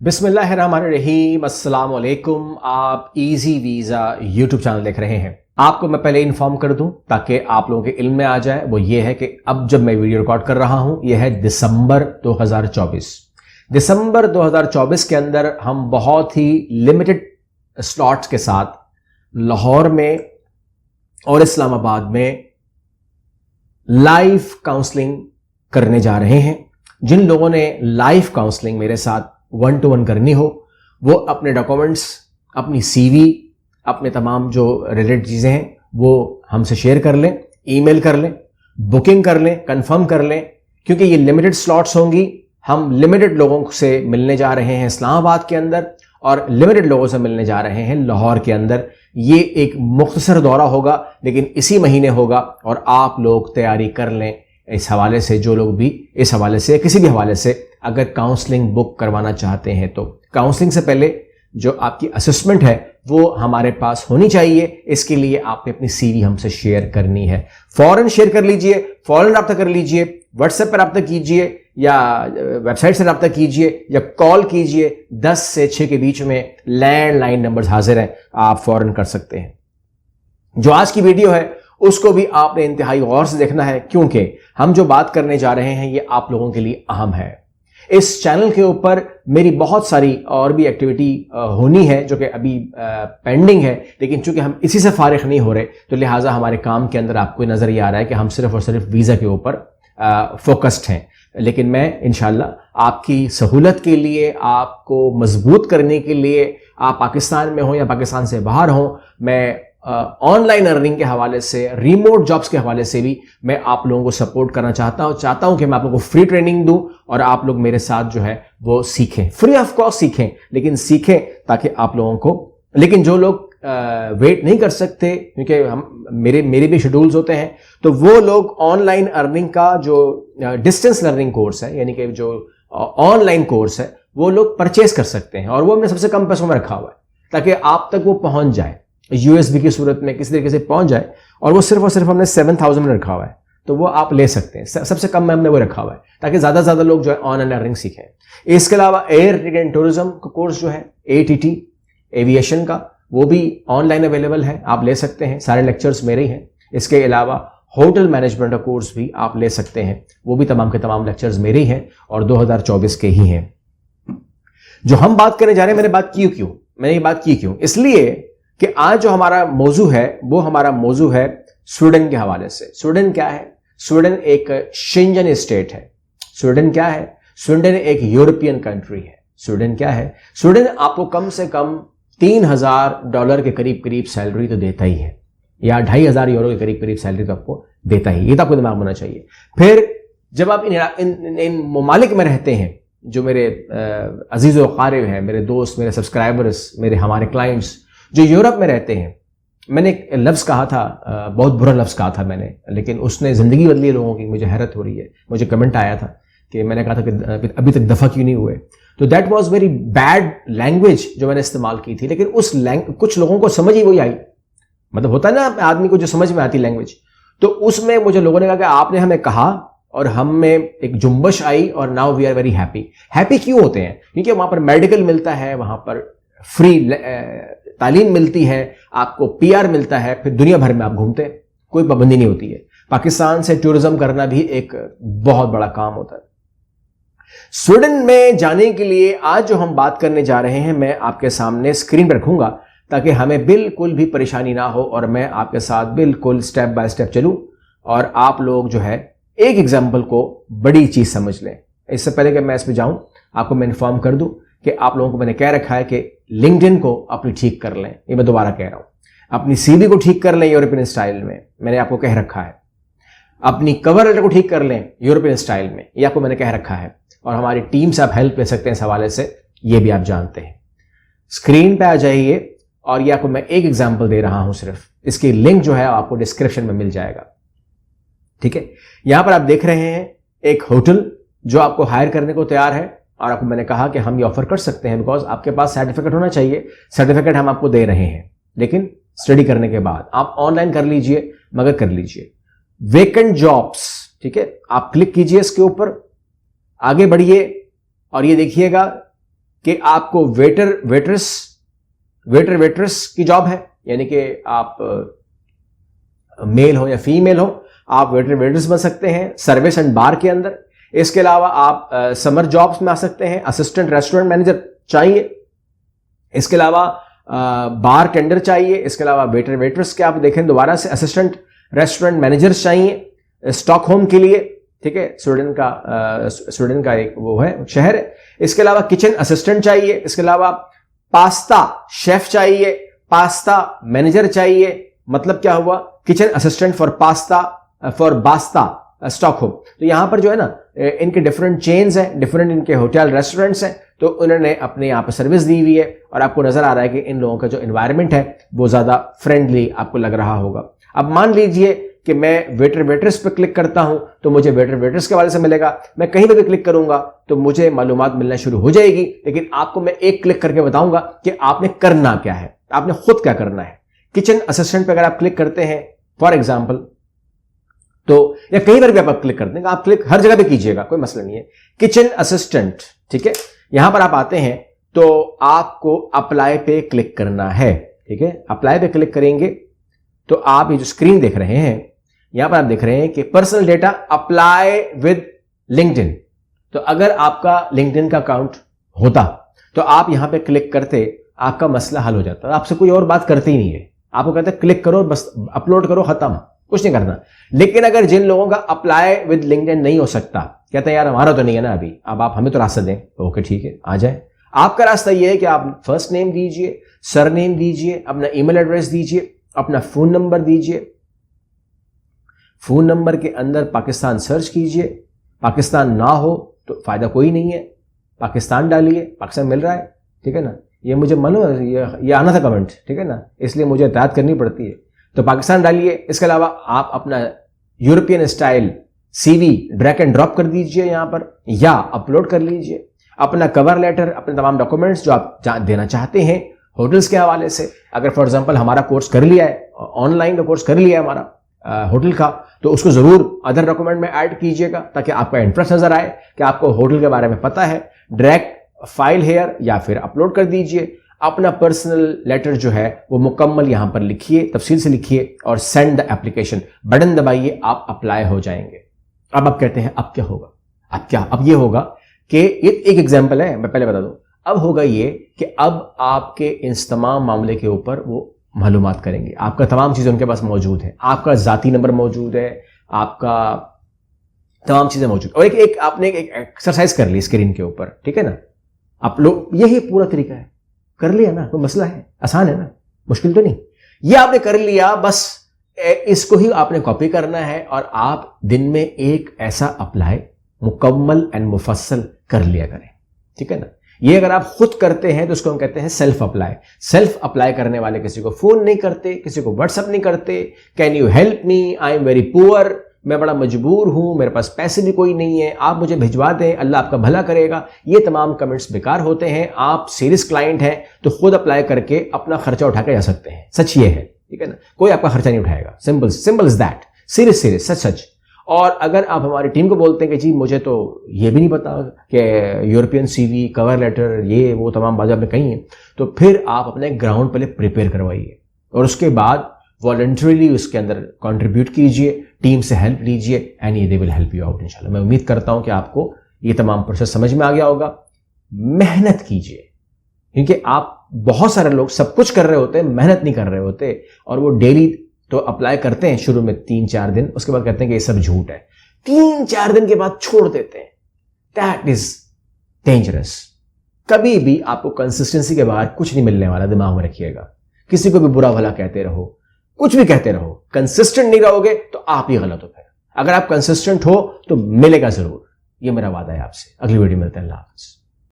बिस्मिल्लाहिर्रहमानिर्रहीम, अस्सलाम वालेकुम। आप इजी वीज़ा यूट्यूब चैनल देख रहे हैं। आपको मैं पहले इन्फॉर्म कर दूं ताकि आप लोगों के इल्म में आ जाए, वो ये है कि अब जब मैं वीडियो रिकॉर्ड कर रहा हूं यह है दिसंबर 2024। दिसंबर 2024 के अंदर हम बहुत ही लिमिटेड स्लॉट्स के साथ लाहौर में और इस्लामाबाद में लाइव काउंसलिंग करने जा रहे हैं। जिन लोगों ने लाइव काउंसलिंग मेरे साथ 1-to-1 करनी हो वो अपने डॉक्यूमेंट्स, अपनी सीवी, अपने तमाम जो रिलेटेड चीज़ें हैं वो हमसे शेयर कर लें, ईमेल कर लें, बुकिंग कर लें, कंफर्म कर लें, क्योंकि ये लिमिटेड स्लॉट्स होंगी। हम लिमिटेड लोगों से मिलने जा रहे हैं इस्लामाबाद के अंदर और लिमिटेड लोगों से मिलने जा रहे हैं लाहौर के अंदर। ये एक मुख्तसर दौरा होगा लेकिन इसी महीने होगा और आप लोग तैयारी कर लें इस हवाले से। जो लोग भी इस हवाले से किसी भी हवाले से अगर काउंसलिंग बुक करवाना चाहते हैं तो काउंसलिंग से पहले जो आपकी असेसमेंट है वो हमारे पास होनी चाहिए। इसके लिए आपने अपनी सीवी हमसे शेयर करनी है। फौरन शेयर कर लीजिए, फौरन रब्ता कर लीजिए, व्हाट्सएप पर रब्ता कीजिए या वेबसाइट से रब्ता कीजिए या कॉल कीजिए। 10 से 6 के बीच में लैंडलाइन नंबर्स हाजिर हैं, आप फौरन कर सकते हैं। जो आज की वीडियो है उसको भी आपने इंतहाई गौर से देखना है, क्योंकि हम जो बात करने जा रहे हैं ये आप लोगों के लिए अहम है। इस चैनल के ऊपर मेरी बहुत सारी और भी एक्टिविटी होनी है जो कि अभी पेंडिंग है, लेकिन चूंकि हम इसी से फारिग नहीं हो रहे तो लिहाजा हमारे काम के अंदर आपको नजर ये आ रहा है कि हम सिर्फ और सिर्फ वीज़ा के ऊपर फोकस्ड हैं। लेकिन मैं इंशाल्लाह आपकी सहूलत के लिए, आपको मजबूत करने के लिए, आप पाकिस्तान में हो या पाकिस्तान से बाहर हो, मैं ऑनलाइन अर्निंग के हवाले से, रिमोट जॉब्स के हवाले से भी मैं आप लोगों को सपोर्ट करना चाहता हूं कि मैं आप लोगों को फ्री ट्रेनिंग दूं और आप लोग मेरे साथ जो है वो सीखें, फ्री ऑफ कॉस्ट सीखें, लेकिन सीखें ताकि आप लोगों को। लेकिन जो लोग वेट नहीं कर सकते, क्योंकि हम मेरे भी शेड्यूल्स होते हैं, तो वो लोग ऑनलाइन अर्निंग का जो डिस्टेंस लर्निंग कोर्स है, यानी कि जो ऑनलाइन कोर्स है, वो लोग परचेज कर सकते हैं और वो हमने सबसे कम पैसों में रखा हुआ है ताकि आप तक वो पहुंच जाए, यूएसबी की सूरत में किसी तरीके से पहुंच जाए। और वो सिर्फ और सिर्फ हमने 7,000 में रखा हुआ है, तो वो आप ले सकते हैं। सबसे कम में हमने वो रखा हुआ है ताकि ज्यादा से ज्यादा लोग जो है ऑनलाइन अर्निंग सीखें। इसके अलावा एयर ट्रेड एंड टूरिज्म का कोर्स जो है, ATT एविएशन का, वो भी ऑनलाइन अवेलेबल है, आप ले सकते हैं। सारे लेक्चर्स मेरे ही हैं। इसके अलावा होटल मैनेजमेंट का कोर्स भी आप ले सकते हैं, वो भी तमाम के तमाम लेक्चर्स मेरे ही हैं और 2024 के ही हैं। जो हम बात करने जा रहे हैं, मैंने ये बात की क्यों? इसलिए कि आज जो हमारा मौजू है वो हमारा मौजू है स्वीडन के हवाले से। स्वीडन क्या है? स्वीडन एक शेंजन स्टेट है। स्वीडन क्या है? स्वीडन एक यूरोपियन कंट्री है। स्वीडन क्या है? स्वीडन आपको कम से कम $3,000 के करीब करीब सैलरी तो देता ही है, या €2,500 के करीब करीब सैलरी तो आपको देता ही। ये तो आपको दिमाग में होना चाहिए। फिर जब आप इन ममालिक में रहते हैं, जो मेरे अजीज व क़ारिब हैं, मेरे दोस्त, मेरे सब्सक्राइबर्स, हमारे क्लाइंट्स जो यूरोप में रहते हैं, मैंने एक लफ्ज़ कहा था, बहुत बुरा लफ्ज़ कहा था मैंने, लेकिन उसने ज़िंदगी बदली लोगों की। मुझे हैरत हो रही है, मुझे कमेंट आया था कि मैंने कहा था कि अभी तक दफ़ा क्यों नहीं हुए। तो that was very bad language जो मैंने इस्तेमाल की थी, लेकिन उस कुछ लोगों को समझ ही वही आई। मतलब होता है ना आदमी को जो समझ में आती लैंग्वेज, तो उसमें मुझे लोगों ने कहा कि आपने हमें कहा और हम में एक जुम्बश आई और now we are very happy. Happy क्यों होते हैं? क्योंकि वहां पर मेडिकल मिलता है, वहां पर फ्री तालीम मिलती है, आपको PR मिलता है, फिर दुनिया भर में आप घूमते हैं, कोई पाबंदी नहीं होती है। पाकिस्तान से टूरिज्म करना भी एक बहुत बड़ा काम होता है। स्वीडन में जाने के लिए आज जो हम बात करने जा रहे हैं, मैं आपके सामने स्क्रीन पर रखूंगा ताकि हमें बिल्कुल भी परेशानी ना हो और मैं आपके साथ बिल्कुल स्टेप बाय स्टेप चलूं और आप लोग जो है एक एग्जाम्पल को बड़ी चीज समझ लें। इससे पहले कि मैं इस पर जाऊं, आपको मैं इन्फॉर्म कर दूं कि आप लोगों को मैंने कह रखा है कि लिंक्डइन को अपनी ठीक कर लें। ये मैं दोबारा कह रहा हूं, अपनी CV को ठीक कर लें यूरोपियन स्टाइल में, मैंने आपको कह रखा है। अपनी कवर लेटर को ठीक कर लें यूरोपियन स्टाइल में, ये आपको मैंने कह रखा है। और हमारी टीम से आप हेल्प ले सकते हैं इस हवाले से, ये भी आप जानते हैं। स्क्रीन पे आ जाइए और ये आपको मैं एक एग्जाम्पल दे रहा हूं सिर्फ, इसकी लिंक जो है आपको डिस्क्रिप्शन में मिल जाएगा। ठीक है, यहां पर आप देख रहे हैं एक होटल जो आपको हायर करने को तैयार है और आपको मैंने कहा कि हम ये ऑफर कर सकते हैं बिकॉज आपके पास सर्टिफिकेट होना चाहिए। सर्टिफिकेट हम आपको दे रहे हैं, लेकिन स्टडी करने के बाद आप ऑनलाइन कर लीजिए, मगर कर लीजिए। वेकेंट जॉब्स, ठीक है, आप क्लिक कीजिए इसके ऊपर, आगे बढ़िए और ये देखिएगा کہ آپ کو ویٹرس کی جاب ہے، یعنی کہ آپ میل ہو یا فیمیل ہو، آپ ویٹرس بن سکتے ہیں سروس اینڈ بار کے اندر. اس کے علاوہ آپ سمر جابس میں آ سکتے ہیں، اسسٹنٹ ریسٹورنٹ مینیجر چاہیے. اس کے علاوہ بار ٹینڈر چاہیے. اس کے علاوہ ویٹرس کے آپ دیکھیں دوبارہ سے اسسٹنٹ ریسٹورنٹ مینیجرز چاہیے اسٹاک ہوم کے لیے، ٹھیک ہے، سویڈن کا ایک وہ ہے شہر ہے. اس کے علاوہ کچن اسسٹنٹ چاہیے. اس کے علاوہ پاستا شیف چاہیے، پاستا مینیجر چاہیے. مطلب کیا ہوا؟ Kitchen assistant for باستا stock home. تو یہاں پر جو ہے نا ان کے ڈفرنٹ چینز ہیں، ڈفرنٹ ان کے ہوٹل ریسٹورنٹس ہیں، تو انہوں نے اپنے یہاں پہ سروس دی ہوئی ہے اور آپ کو نظر آ رہا ہے کہ ان لوگوں کا جو انوائرمنٹ ہے وہ زیادہ فرینڈلی آپ کو لگ رہا ہوگا. اب مان لیجئے کہ میں ویٹرس پہ کلک کرتا ہوں تو مجھے ویٹرس کے حوالے سے ملے گا. میں کہیں پہ بھی کلک کروں گا تو مجھے معلومات ملنا شروع ہو جائے گی. لیکن آپ کو میں ایک کلک کر کے بتاؤں گا کہ آپ نے کرنا کیا ہے، آپ نے خود کیا کرنا ہے. کچن اسسٹنٹ پہ اگر آپ کلک کرتے ہیں فار ایگزامپل، تو یا کہیں پر بھی آپ کلک کرتے ہیں، آپ کلک ہر جگہ پہ کیجئے گا، کوئی مسئلہ نہیں ہے. کچن اسسٹنٹ، ٹھیک ہے، یہاں پر آپ آتے ہیں تو آپ کو اپلائی پہ کلک کرنا ہے. ٹھیک ہے، اپلائی پہ کلک کریں گے تو آپ یہ جو اسکرین دیکھ رہے ہیں یہاں پر آپ دیکھ رہے ہیں کہ personal data apply with LinkedIn. تو اگر آپ کا لنکڈ ان کا اکاؤنٹ ہوتا تو آپ یہاں پہ کلک کرتے، آپ کا مسئلہ حل ہو جاتا. آپ سے کوئی اور بات کرتے ہی نہیں ہے، آپ کو کہتے ہیں کلک کرو بس اپلوڈ کرو، ختم، کچھ نہیں کرنا. لیکن اگر جن لوگوں کا اپلائی ود لنکڈ ان نہیں ہو سکتا، کہتے ہیں یار ہمارا تو نہیں ہے نا ابھی، اب آپ ہمیں تو راستہ دیں. اوکے ٹھیک ہے، آ جائیں. آپ کا راستہ یہ ہے کہ آپ فرسٹ نیم دیجئے، سر نیم دیجئے، اپنا ای میل ایڈریس دیجئے، اپنا فون نمبر دیجئے. فون نمبر کے اندر پاکستان سرچ کیجئے. پاکستان نہ ہو تو فائدہ کوئی نہیں ہے، پاکستان ڈالیے، پاکستان مل رہا ہے. ٹھیک ہے نا، یہ مجھے معلوم ہے، یہ آنا تھا کمنٹ، ٹھیک ہے نا، اس لیے مجھے احتیاط کرنی پڑتی ہے. تو پاکستان ڈالیے. اس کے علاوہ آپ اپنا European style C V drag and drop کر دیجئے یہاں پر، یا اپلوڈ کر لیجئے. اپنا کور لیٹر، اپنے تمام ڈاکومنٹس جو آپ دینا چاہتے ہیں ہوٹلز کے حوالے سے. اگر فار ایگزامپل ہمارا کورس کر لیا ہے، آن لائن کا کورس کر لیا ہے ہمارا ہوٹل کا، تو اس کو ضرور ادر ڈاکومنٹ میں ایڈ کیجئے گا تاکہ آپ کا انٹرسٹ نظر آئے کہ آپ کو ہوٹل کے بارے میں پتہ ہے. ڈائریکٹ فائل ہیئر یا پھر اپلوڈ کر دیجئے. اپنا پرسنل لیٹر جو ہے وہ مکمل یہاں پر لکھیے، تفصیل سے لکھیے اور سینڈ دا اپلیکیشن بٹن دبائیے، آپ اپلائی ہو جائیں گے. اب آپ کہتے ہیں اب کیا ہوگا؟ اب یہ ہوگا کہ ایک ایگزامپل ہے، میں پہلے بتا دوں. اب ہوگا یہ کہ اب آپ کے اس تمام معاملے کے اوپر وہ معلومات کریں گے. آپ کا تمام چیزیں ان کے پاس موجود ہیں، آپ کا ذاتی نمبر موجود ہے، آپ کا تمام چیزیں موجود. اور ایک آپ نے ایک ایکسرسائز کر لی اسکرین کے اوپر، ٹھیک ہے نا. آپ لوگ یہی پورا طریقہ ہے، کر لیا نا، کوئی مسئلہ ہے؟ آسان ہے نا، مشکل تو نہیں. یہ آپ نے کر لیا، بس اس کو ہی آپ نے کاپی کرنا ہے اور آپ دن میں ایک ایسا اپلائی مکمل اینڈ مفصل کر لیا کریں. ٹھیک ہے نا. یہ اگر آپ خود کرتے ہیں تو اس کو ہم کہتے ہیں سیلف اپلائی. سیلف اپلائی کرنے والے کسی کو فون نہیں کرتے، کسی کو واٹس ایپ نہیں کرتے. Can you help me, I am very poor, میں بڑا مجبور ہوں، میرے پاس پیسے بھی کوئی نہیں ہے، آپ مجھے بھجوا دیں، اللہ آپ کا بھلا کرے گا. یہ تمام کمنٹس بیکار ہوتے ہیں. آپ سیریس کلائنٹ ہیں تو خود اپلائی کر کے اپنا خرچہ اٹھا کے جا سکتے ہیں. سچ یہ ہے، ٹھیک ہے نا، کوئی آپ کا خرچہ نہیں اٹھائے گا. Simple as that. Serious such. اور اگر آپ ہماری ٹیم کو بولتے ہیں کہ جی مجھے تو یہ بھی نہیں پتا کہ یورپین سی وی، کور لیٹر، یہ وہ تمام باتیں آپ نے کہی ہیں، تو پھر آپ اپنے گراؤنڈ پہلے پریپیئر کروائیے اور اس کے بعد والنٹریلی اس کے اندر کنٹریبیوٹ کیجئے، ٹیم سے ہیلپ لیجئے، and they will help you out انشاءاللہ. میں امید کرتا ہوں کہ آپ کو یہ تمام پروسیس سمجھ میں آ گیا ہوگا. محنت کیجئے، کیونکہ آپ بہت سارے لوگ سب کچھ کر رہے ہوتے ہیں، محنت نہیں کر رہے ہوتے، اور وہ ڈیلی تو اپلائی کرتے ہیں شروع میں 3-4 دن، اس کے بعد کہتے ہیں کہ یہ سب جھوٹ ہے. 3-4 دن کے بعد چھوڑ دیتے ہیں. That is dangerous. کبھی بھی آپ کو کنسسٹنسی کے باہر کچھ نہیں ملنے والا، دماغ میں رکھیے گا. کسی کو بھی برا بھلا کہتے رہو، کچھ بھی کہتے رہو، کنسسٹنٹ نہیں رہو گے تو آپ ہی غلط ہو. پھر اگر آپ کنسسٹنٹ ہو تو ملے گا ضرور، یہ میرا وعدہ ہے آپ سے. اگلی ویڈیو میں ملتے ہیں. اللہ حافظ.